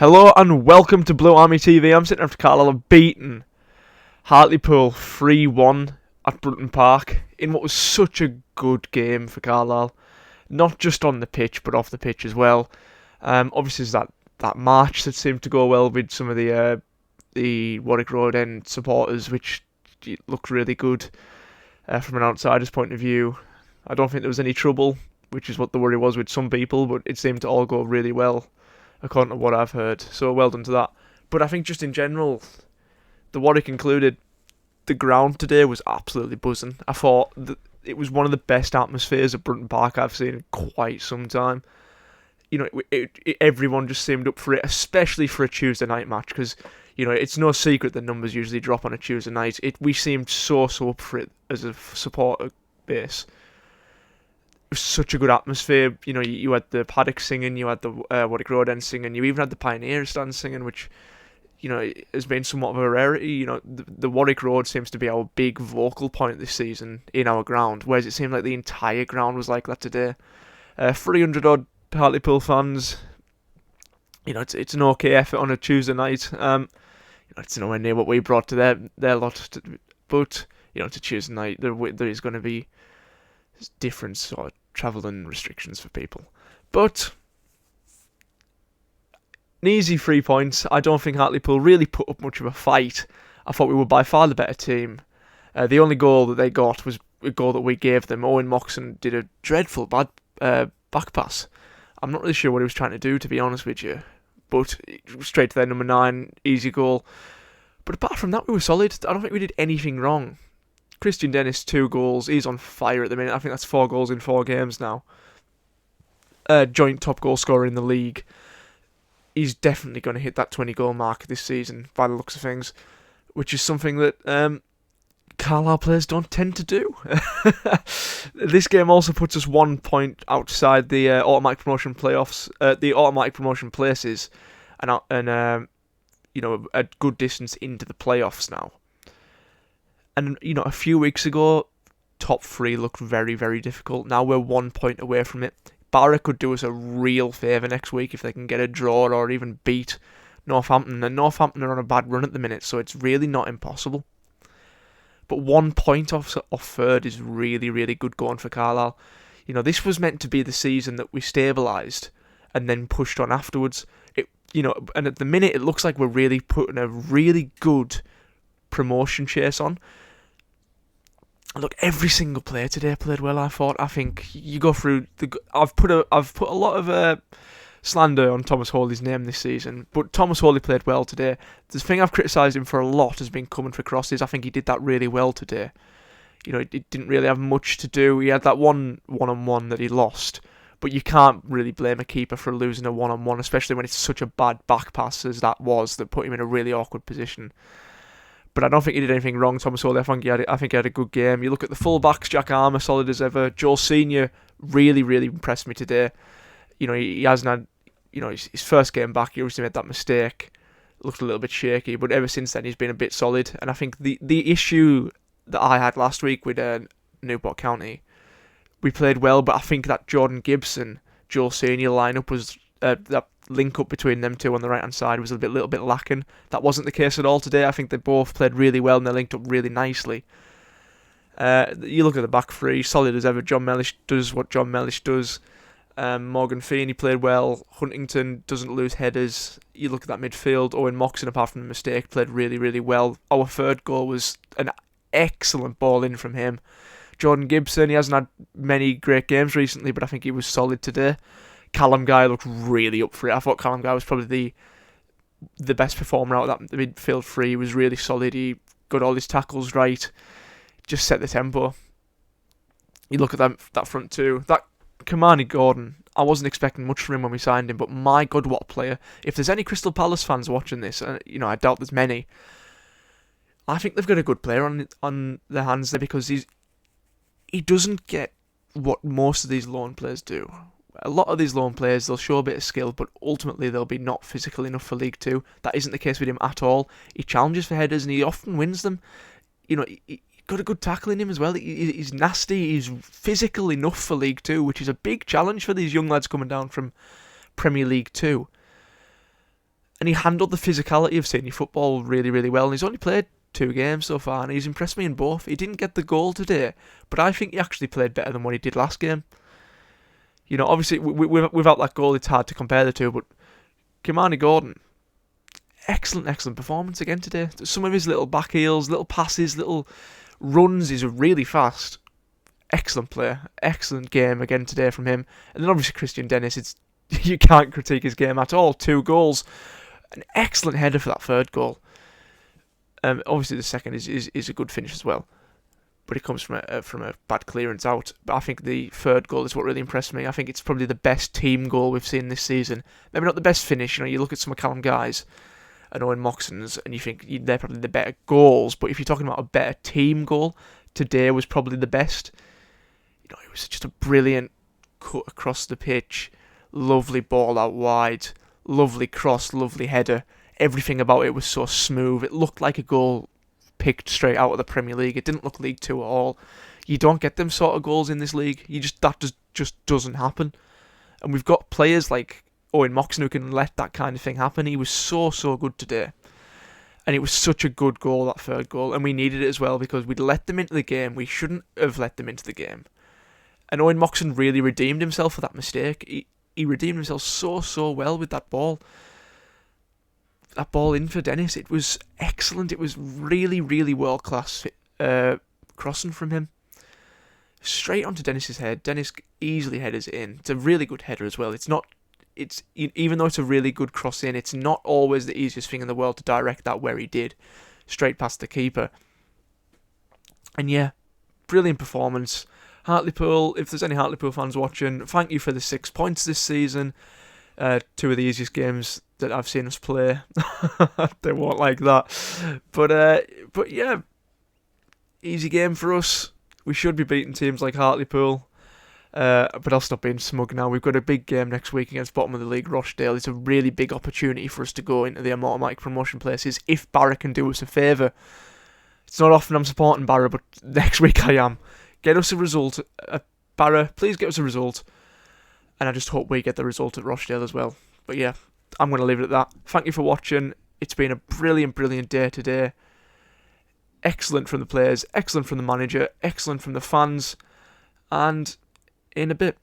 Hello and welcome to Blue Army TV. I'm sitting after Carlisle beaten Hartlepool 3-1 at Brunton Park in what was such a good game for Carlisle. Not just on the pitch, but off the pitch as well. Obviously, there's that march that seemed to go well with some of the Warwick Road End supporters, which looked really good from an outsider's point of view. I don't think there was any trouble, which is what the worry was with some people, but it seemed to all go really well, according to what I've heard. So well done to that. But I think just in general, the Warwick included, the ground today was absolutely buzzing. I thought that it was one of the best atmospheres at Brunton Park I've seen in quite some time. You know, everyone just seemed up for it, especially for a Tuesday night match, because, you know, it's no secret that numbers usually drop on a Tuesday night. We seemed so up for it as a supporter base. It was such a good atmosphere. You know, you had the Paddock singing, you had the Warwick Road End singing, you even had the Pioneer stand singing, which, you know, has been somewhat of a rarity. You know, the Warwick Road seems to be our big vocal point this season in our ground, whereas it seemed like the entire ground was like that today. 300 odd Hartlepool fans. You know, it's an okay effort on a Tuesday night. You know, it's nowhere near what we brought to their lot, but you know, it's a Tuesday night. There is going to be different sort of travelling restrictions for people, but an easy 3 points. I don't think Hartlepool really put up much of a fight. I thought we were by far the better team. The only goal that they got was a goal that we gave them. Owen Moxon did a dreadful bad back pass. I'm not really sure what he was trying to do, to be honest with you, but straight to their number 9, easy goal. But apart from that, we were solid. I don't think we did anything wrong. Christian Dennis, 2 goals. He's on fire at the minute. I think that's 4 goals in 4 games now. Joint top goal scorer in the league. He's definitely going to hit that 20 goal mark this season, by the looks of things, which is something that Carlisle players don't tend to do. This game also puts us 1 point outside the automatic promotion playoffs, the automatic promotion places, and you know, a good distance into the playoffs now. And you know, a few weeks ago, top 3 looked very, very difficult. Now we're 1 point away from it. Barra could do us a real favour next week if they can get a draw or even beat Northampton. And Northampton are on a bad run at the minute, so it's really not impossible. But 1 point off third is really, really good going for Carlisle. You know, this was meant to be the season that we stabilised and then pushed on afterwards. You know, and at the minute it looks like we're really putting a really good promotion chase on. Look, every single player today played well. I think you go through I've put a lot of slander on Thomas Hawley's name this season, but Thomas Hawley played well today. The thing I've criticised him for a lot has been coming for crosses. I think he did that really well today. You know, it didn't really have much to do. He had that one-on-one that he lost, but you can't really blame a keeper for losing a one-on-one, especially when it's such a bad back pass as that was, that put him in a really awkward position. But I don't think he did anything wrong, Thomas Hawley. I think he had a good game. You look at the full-backs, Jack Armour, solid as ever. Joel Senior really, really impressed me today. You know, he hasn't had, you know, his first game back, he obviously made that mistake. Looked a little bit shaky, but ever since then he's been a bit solid. And I think the issue that I had last week with Newport County, we played well, but I think that Jordan Gibson, Joel Senior lineup was that link up between them two on the right hand side was a little bit lacking. That wasn't the case at all today. I think they both played really well and they linked up really nicely. You look at the back three, solid as ever. John Mellish does what John Mellish does. Morgan Feeney played well. Huntington doesn't lose headers. You look at that midfield. Owen Moxon, apart from the mistake, played really, really well. Our third goal was an excellent ball in from him. Jordan Gibson, he hasn't had many great games recently, but I think he was solid today. Callum Guy looked really up for it. I thought Callum Guy was probably the best performer out of that midfield three. He was really solid. He got all his tackles right. Just set the tempo. You look at that front two. That Kamani Gordon, I wasn't expecting much from him when we signed him, but my God, what a player. If there's any Crystal Palace fans watching this, you know, I doubt there's many, I think they've got a good player on their hands there, because he doesn't get what most of these loan players do. A lot of these loan players, they'll show a bit of skill, but ultimately they'll be not physical enough for League 2. That isn't the case with him at all. He challenges for headers and he often wins them. You know, he got a good tackle in him as well. He's nasty, he's physical enough for League 2, which is a big challenge for these young lads coming down from Premier League 2. And he handled the physicality of senior football really, really well. And he's only played 2 games so far, and he's impressed me in both. He didn't get the goal today, but I think he actually played better than what he did last game. You know, obviously, without that goal, it's hard to compare the two, but Kimani Gordon, excellent performance again today. Some of his little back heels, little passes, little runs, he's really fast. Excellent player, excellent game again today from him. And then obviously Christian Dennis, you can't critique his game at all. 2 goals, an excellent header for that 3rd goal. Obviously the second is a good finish as well, but it comes from a bad clearance out. But I think the 3rd goal is what really impressed me. I think it's probably the best team goal we've seen this season. Maybe not the best finish. You know, you look at some of Callum Guy's and Owen Moxon's, and you think they're probably the better goals. But if you're talking about a better team goal, today was probably the best. You know, it was just a brilliant cut across the pitch, lovely ball out wide, lovely cross, lovely header. Everything about it was so smooth. It looked like a goal picked straight out of the Premier League. It didn't look League 2 at all. You don't get them sort of goals in this league. That just doesn't happen. And we've got players like Owen Moxon who can let that kind of thing happen. He was so good today. And it was such a good goal, that 3rd goal. And we needed it as well because we'd let them into the game. We shouldn't have let them into the game. And Owen Moxon really redeemed himself for that mistake. He redeemed himself so well with that ball. That ball in for Dennis, it was excellent. It was really world class crossing from him. Straight onto Dennis's head. Dennis easily headers it in. It's a really good header as well. Even though it's a really good cross in, it's not always the easiest thing in the world to direct that where he did. Straight past the keeper. And yeah, brilliant performance. Hartlepool, if there's any Hartlepool fans watching, thank you for the 6 points this season. 2 of the easiest games that I've seen us play. They won't like that. But yeah, easy game for us. We should be beating teams like Hartlepool. But I'll stop being smug now. We've got a big game next week against bottom of the league, Rochdale. It's a really big opportunity for us to go into the automatic promotion places if Barra can do us a favour. It's not often I'm supporting Barra, but next week I am. Get us a result. Barra, please get us a result. And I just hope we get the result at Rochdale as well. But yeah, I'm going to leave it at that. Thank you for watching. It's been a brilliant day today. Excellent from the players, excellent from the manager, excellent from the fans. And in a bit.